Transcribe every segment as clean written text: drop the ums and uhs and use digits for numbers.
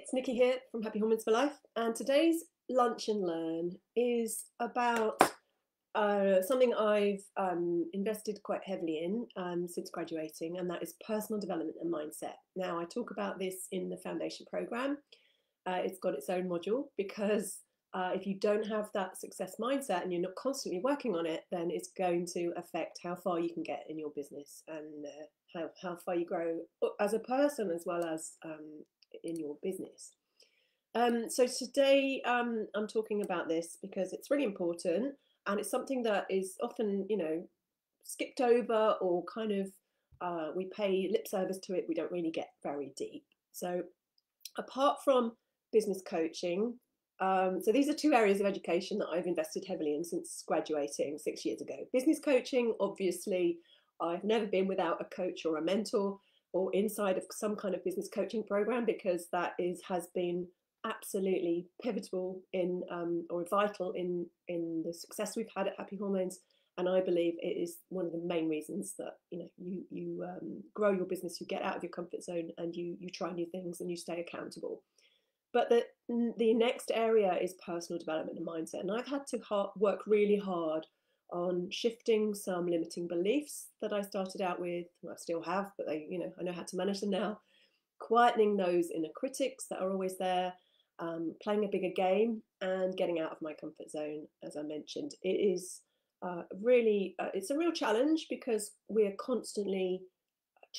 it's Nikki here from Happy Hormones for Life, and today's Lunch and Learn is about something I've invested quite heavily in since graduating, and that is personal development and mindset. Now, I talk about this in the foundation program. It's got its own module because if you don't have that success mindset and you're not constantly working on it, then it's going to affect how far you can get in your business and how far you grow as a person as well as in your business. So today I'm talking about this because it's really important, and it's something that is often, skipped over, or kind of we pay lip service to it. We don't really get very deep. So apart from business coaching, so these are two areas of education that I've invested heavily in since graduating 6 years ago. Business coaching, obviously, I've never been without a coach or a mentor or inside of some kind of business coaching program, because that has been absolutely pivotal in or vital in the success we've had at Happy Hormones. And I believe it is one of the main reasons that you grow your business, you get out of your comfort zone, and you try new things and you stay accountable. But the next area is personal development and mindset, and I've had to work really hard on shifting some limiting beliefs that I started out with. Well, I still have, but I know how to manage them now. Quietening those inner critics that are always there, playing a bigger game, and getting out of my comfort zone. As I mentioned, it is really it's a real challenge because we're constantly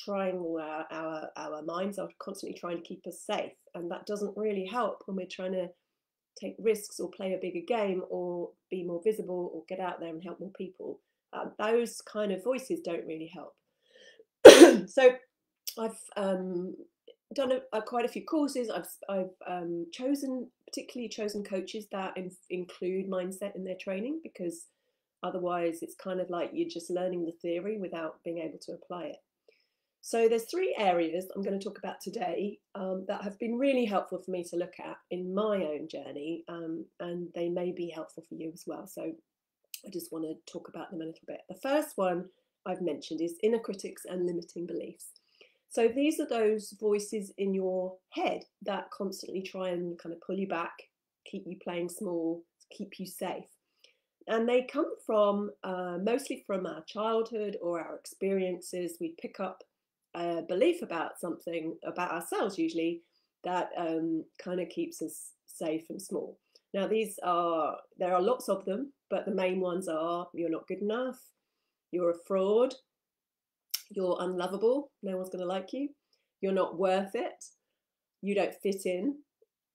trying, our minds are constantly trying to keep us safe, and that doesn't really help when we're trying to take risks or play a bigger game or be more visible or get out there and help more people. Those kind of voices don't really help. So I've done quite a few courses. I've particularly chosen coaches that include mindset in their training, because otherwise it's kind of like you're just learning the theory without being able to apply it. So there's three areas I'm going to talk about today that have been really helpful for me to look at in my own journey, and they may be helpful for you as well. So I just want to talk about them a little bit. The first one I've mentioned is inner critics and limiting beliefs. So these are those voices in your head that constantly try and kind of pull you back, keep you playing small, keep you safe. And they come from mostly from our childhood or our experiences. We pick up a belief about something about ourselves, usually, that kind of keeps us safe and small. Now, there are lots of them, but the main ones are: you're not good enough, you're a fraud, you're unlovable, no one's going to like you, you're not worth it, you don't fit in,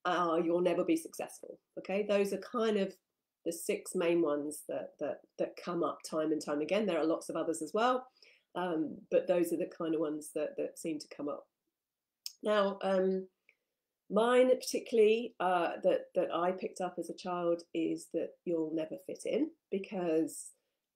you'll never be successful. Okay, those are kind of the six main ones that come up time and time again. There are lots of others as well, but those are the kind of ones that seem to come up. Now, mine particularly that I picked up as a child is that you'll never fit in, because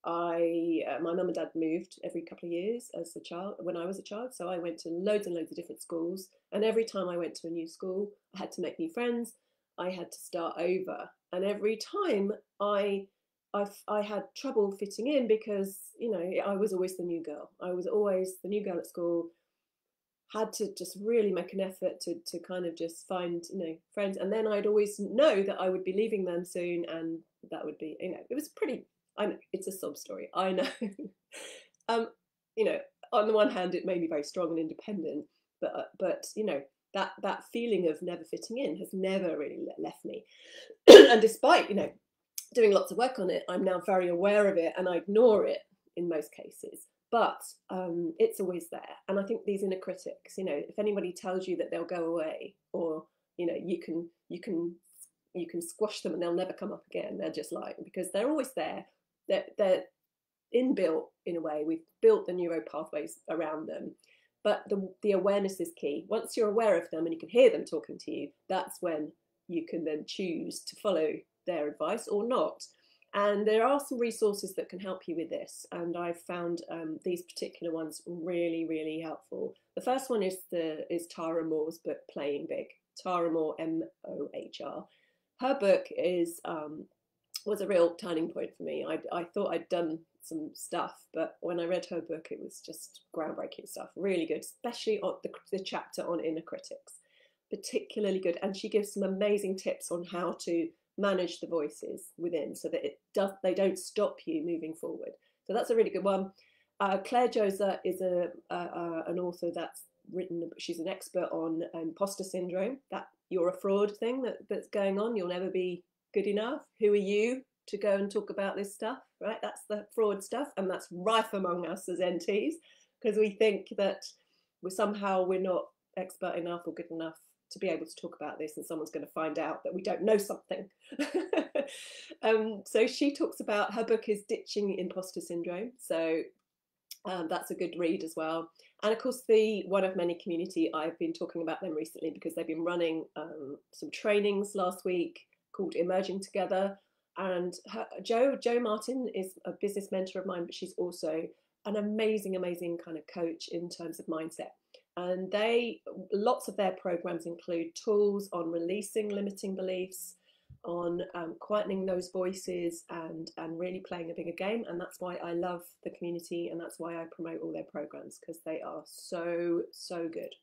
my mum and dad moved every couple of years as a child when I was a child. So I went to loads and loads of different schools, and every time I went to a new school, I had to make new friends. I had to start over, and every time I had trouble fitting in, because I was always the new girl. I was always the new girl at school. Had to just really make an effort to kind of just find friends, and then I'd always know that I would be leaving them soon, and that would be it was pretty. I know it's a sob story. I know. On the one hand, it made me very strong and independent, but that feeling of never fitting in has never really left me. And despite doing lots of work on it, I'm now very aware of it, and I ignore it in most cases. But it's always there. And I think these inner critics, if anybody tells you that they'll go away, or you can squash them and they'll never come up again, they're just lying, because they're always there. They're inbuilt in a way. We've built the neuro pathways around them. But the awareness is key. Once you're aware of them and you can hear them talking to you, that's when you can then choose to follow their advice or not. And there are some resources that can help you with this. And I've found these particular ones really, really helpful. The first one is Tara Mohr's book, Playing Big. Tara Mohr, M-O-H-R. Her book was a real turning point for me. I thought I'd done some stuff, but when I read her book, it was just groundbreaking stuff. Really good, especially on the chapter on inner critics. particularly good, and she gives some amazing tips on how to manage the voices within so that they don't stop you moving forward. So that's a really good one. Clare Josa is an author that's written, she's an expert on imposter syndrome, that you're a fraud thing that's going on. You'll never be good enough. Who are you to go and talk about this stuff, right? That's the fraud stuff, and that's rife among us as NTs, because we think that we're not expert enough or good enough to be able to talk about this, and someone's going to find out that we don't know something. So she talks about, her book is Ditching Imposter Syndrome, so that's a good read as well. And of course, the One of Many community, I've been talking about them recently because they've been running some trainings last week called Emerging Together. And Jo Martin is a business mentor of mine, but she's also an amazing kind of coach in terms of mindset. And lots of their programs include tools on releasing limiting beliefs, on quietening those voices, and really playing a bigger game. And that's why I love the community, and that's why I promote all their programs, because they are so good.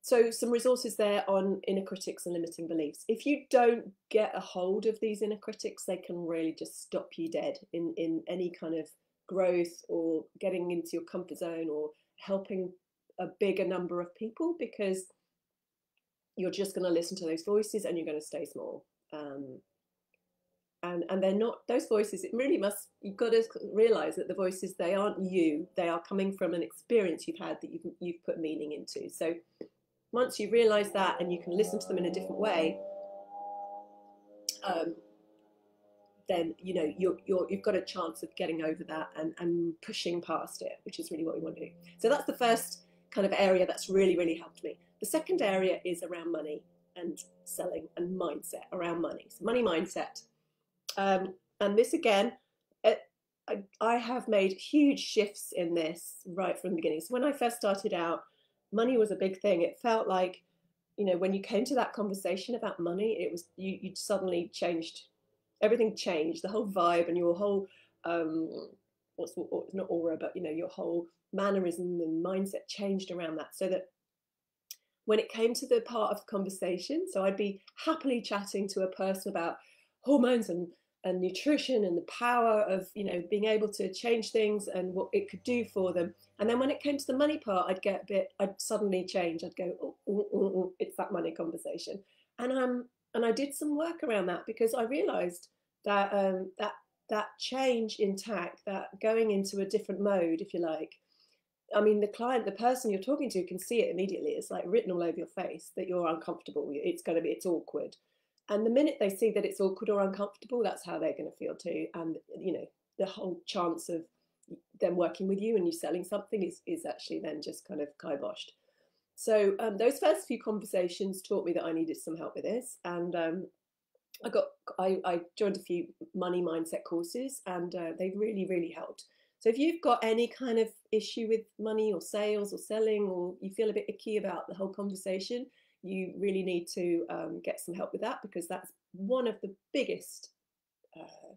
So some resources there on inner critics and limiting beliefs. If you don't get a hold of these inner critics, they can really just stop you dead in any kind of growth or getting into your comfort zone or helping a bigger number of people, because you're just going to listen to those voices and you're going to stay small. And they're not those voices. It really you've got to realize that the voices, they aren't you. They are coming from an experience you've had that you've put meaning into. So once you realize that and you can listen to them in a different way, then you've got a chance of getting over that and pushing past it, which is really what we want to do. So that's the first kind of area that's really helped me. The second area is around money and selling and mindset around money. So money mindset. And this again, I have made huge shifts in this right from the beginning. So when I first started out, money was a big thing. It felt like, when you came to that conversation about money, it was you suddenly changed. Everything changed. The whole vibe and your whole not aura, but your whole mannerism and mindset changed around that. So that when it came to the part of the conversation, so I'd be happily chatting to a person about hormones and nutrition and the power of being able to change things and what it could do for them. And then when it came to the money part, I'd suddenly change. I'd go, oh, it's that money conversation. And I did some work around that, because I realized that that change in tack, that going into a different mode, if you like. I mean, the person you're talking to can see it immediately. It's like written all over your face that you're uncomfortable. It's awkward. And the minute they see that it's awkward or uncomfortable, that's how they're going to feel too. And, the whole chance of them working with you and you selling something is actually then just kind of kiboshed. So those first few conversations taught me that I needed some help with this. And I joined a few money mindset courses, and they really helped. So if you've got any kind of issue with money or sales or selling, or you feel a bit icky about the whole conversation, you really need to get some help with that, because that's one of the biggest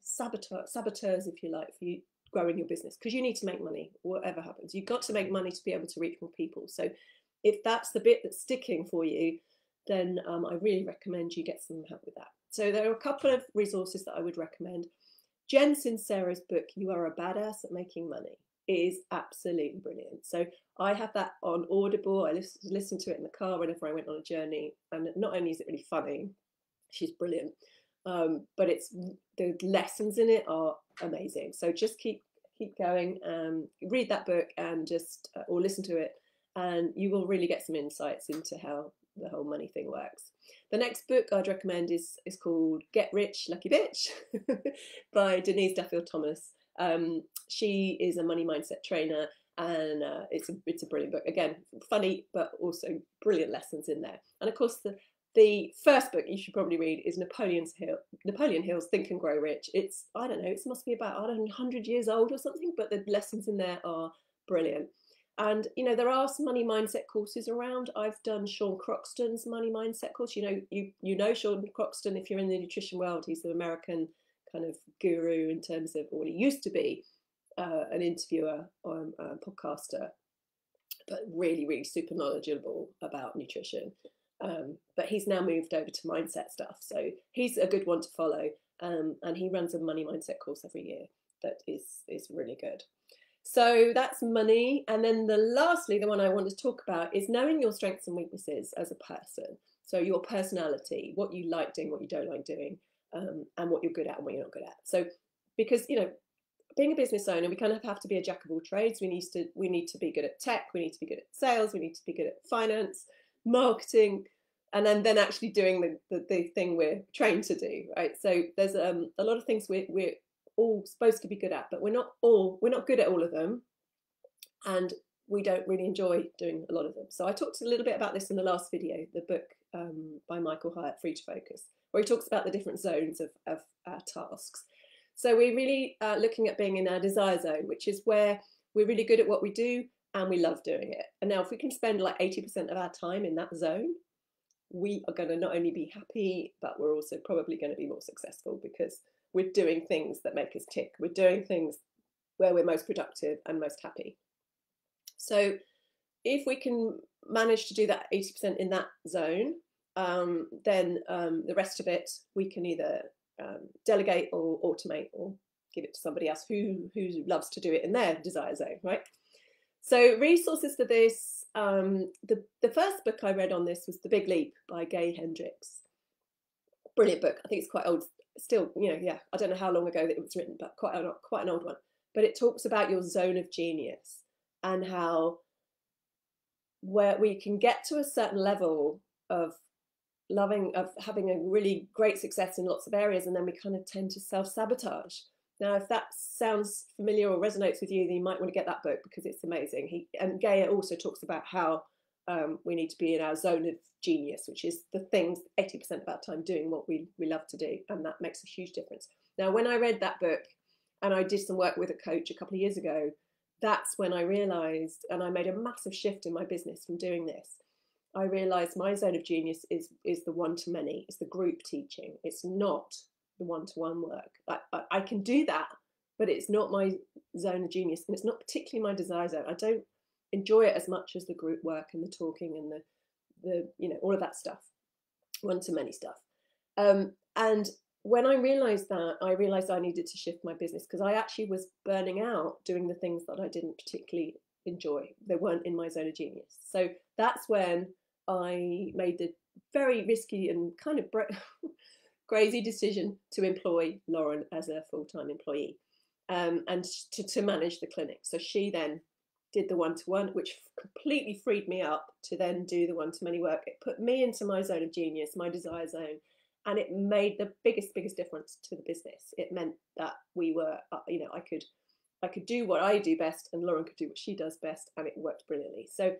saboteurs, if you like, for you growing your business, because you need to make money whatever happens. You've got to make money to be able to reach more people. So if that's the bit that's sticking for you, then I really recommend you get some help with that. So there are a couple of resources that I would recommend. Jen Sincero's book, You Are a Badass at Making Money, is absolutely brilliant. So I have that on Audible. I listened to it in the car whenever I went on a journey. And not only is it really funny, she's brilliant, but the lessons in it are amazing. So just keep going, read that book and or listen to it, and you will really get some insights into how the whole money thing works. The next book I'd recommend is called Get Rich, Lucky Bitch by Denise Duffield Thomas. She is a money mindset trainer, and it's a brilliant book. Again, funny, but also brilliant lessons in there. And of course, the first book you should probably read is Napoleon Hill's Think and Grow Rich. It's, I don't know, it must be about 100 years old or something, but the lessons in there are brilliant. And, there are some money mindset courses around. I've done Sean Croxton's money mindset course. You know Sean Croxton, if you're in the nutrition world. He's the American kind of guru in terms of, or he used to be an interviewer, podcaster. but really, really super knowledgeable about nutrition. But he's now moved over to mindset stuff. So he's a good one to follow. And he runs a money mindset course every year that is really good. So that's money. And then lastly, the one I want to talk about is knowing your strengths and weaknesses as a person. So your personality, what you like doing, what you don't like doing, and what you're good at and what you're not good at. So because, you know, being a business owner, we kind of have to be a jack of all trades. We need to be good at tech, we need to be good at sales, we need to be good at finance, marketing, and then actually doing the thing we're trained to do, right? So there's a lot of things we're all supposed to be good at, but we're not good at all of them, and we don't really enjoy doing a lot of them. So I talked a little bit about this in the last video, the book by Michael Hyatt, Free to Focus, where he talks about the different zones of our tasks. So we're really looking at being in our desire zone, which is where we're really good at what we do and we love doing it. And now if we can spend like 80% of our time in that zone, we are going to not only be happy, but we're also probably going to be more successful because we're doing things that make us tick. We're doing things where we're most productive and most happy. So if we can manage to do that 80% in that zone, then the rest of it we can either delegate or automate or give it to somebody else who loves to do it in their desire zone, right? So resources for this, the first book I read on this was The Big Leap by Gay Hendricks. Brilliant book. I think it's quite old still, you know, yeah, I don't know how long ago that it was written, but quite an old one. But it talks about your zone of genius and how where we can get to a certain level of having a really great success in lots of areas, and then we kind of tend to self-sabotage. Now, if that sounds familiar or resonates with you, then you might want to get that book because it's amazing. And Gay also talks about how we need to be in our zone of genius, which is the things 80% of our time doing what we love to do, and that makes a huge difference. Now, when I read that book and I did some work with a coach a couple of years ago, that's when I realised, and I made a massive shift in my business from doing this. I realised my zone of genius is the one-to-many, it's the group teaching. It's not the one-to-one work. I can do that, but it's not my zone of genius, and it's not particularly my desire zone. I don't enjoy it as much as the group work and the talking and the you know, all of that stuff, one-to-many stuff. And when I realised that, I realised I needed to shift my business because I actually was burning out doing the things that I didn't particularly enjoy. They weren't in my zone of genius. So that's when I made the very risky and kind of crazy decision to employ Lauren as a full-time employee and to manage the clinic. So she then did the one-to-one, which completely freed me up to then do the one-to-many work. It put me into my zone of genius, my desire zone, and it made the biggest difference to the business. It meant that we were, you know, I could do what I do best and Lauren could do what she does best, and it worked brilliantly. So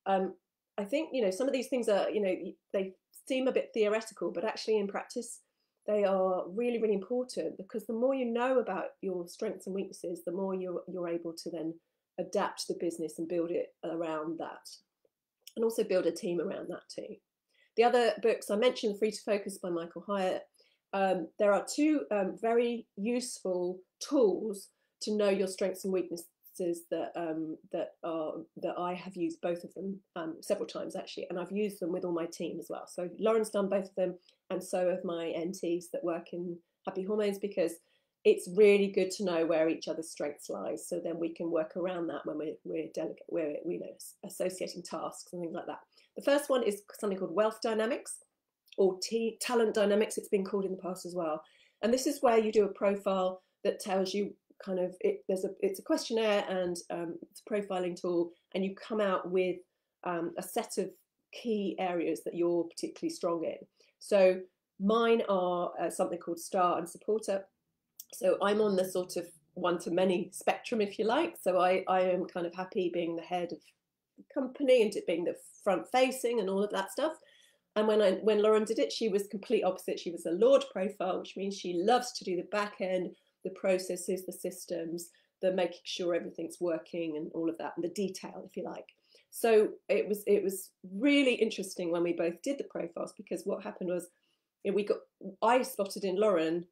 I think, you know, some of these things are, you know, they seem a bit theoretical, but actually in practice, they are really, really important because the more you know about your strengths and weaknesses, the more you're able to then adapt the business and build it around that, and also build a team around that too. The other books I mentioned, Free to Focus by Michael Hyatt. There are two very useful tools to know your strengths and weaknesses that I have used both of them several times actually, and I've used them with all my team as well. So Lauren's done both of them, and so have my NTs that work in Happy Hormones, because it's really good to know where each other's strengths lies, so then we can work around that when we're associating tasks and things like that. The first one is something called wealth dynamics, or talent dynamics, it's been called in the past as well. And this is where you do a profile that tells you kind of, it's a questionnaire and it's a profiling tool, and you come out with a set of key areas that you're particularly strong in. So mine are something called star and supporter. So I'm on the sort of one-to-many spectrum, if you like. So I am kind of happy being the head of the company and being the front-facing and all of that stuff. And when Lauren did it, she was complete opposite. She was a Lord profile, which means she loves to do the back end, the processes, the systems, the making sure everything's working and all of that, and the detail, if you like. So it was really interesting when we both did the profiles, because what happened was, you know, I spotted in Lauren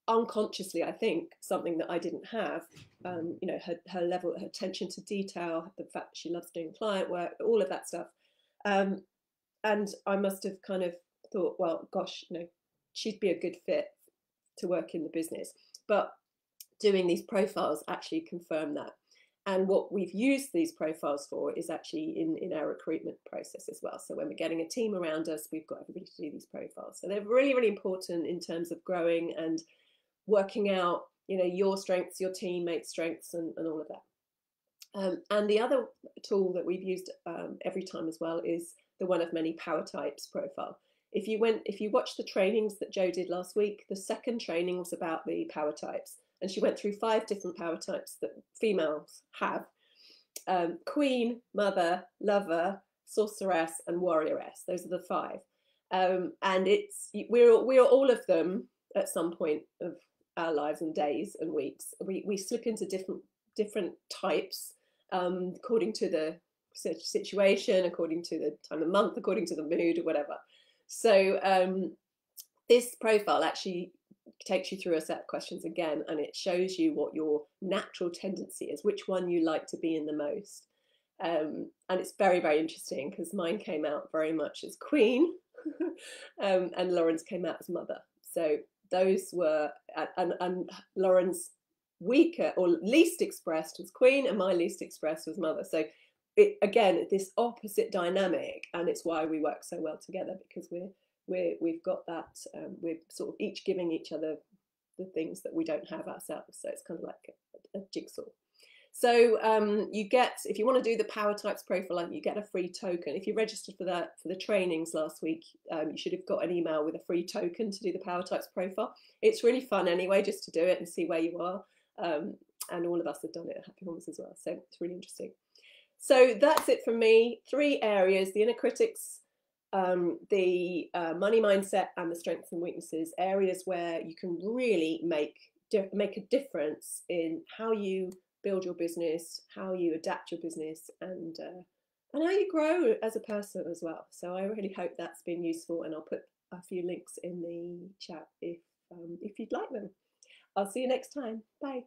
unconsciously, I think, something that I didn't have. You know, her level, her attention to detail, the fact that she loves doing client work, all of that stuff. And I must have kind of thought, well, gosh, you know, she'd be a good fit to work in the business. But doing these profiles actually confirm that. And what we've used these profiles for is actually in our recruitment process as well. So when we're getting a team around us, we've got everybody to do these profiles. So they're really, really important in terms of growing and working out, you know, your strengths, your teammates' strengths, and all of that. And the other tool that we've used every time as well is the one of many power types profile. If you watched the trainings that Jo did last week, the second training was about the power types. And she went through 5 different power types that females have. Queen, mother, lover, sorceress, and warrioress. Those are the 5. And we're all of them at some point of our lives and days and weeks. We slip into different types according to the situation, according to the time of month, according to the mood or whatever. So this profile actually takes you through a set of questions again, and it shows you what your natural tendency is, which one you like to be in the most. And it's very, very interesting because mine came out very much as queen and Lauren's came out as mother. So those were, and Lauren's weaker or least expressed was queen, and my least expressed was mother. So again, this opposite dynamic, and it's why we work so well together, because we've got that, we're sort of each giving each other the things that we don't have ourselves. So it's kind of like a jigsaw. So you get, if you want to do the power types profile, you get a free token. If you registered for the trainings last week, you should have got an email with a free token to do the power types profile. It's really fun anyway, just to do it and see where you are. And all of us have done it at Happy Hormones as well. So it's really interesting. So that's it from me. 3 areas: the inner critics, the money mindset, and the strengths and weaknesses. Areas where you can really make a difference in how you build your business, how you adapt your business, and how you grow as a person as well. So I really hope that's been useful, and I'll put a few links in the chat if you'd like them. I'll see you next time. Bye.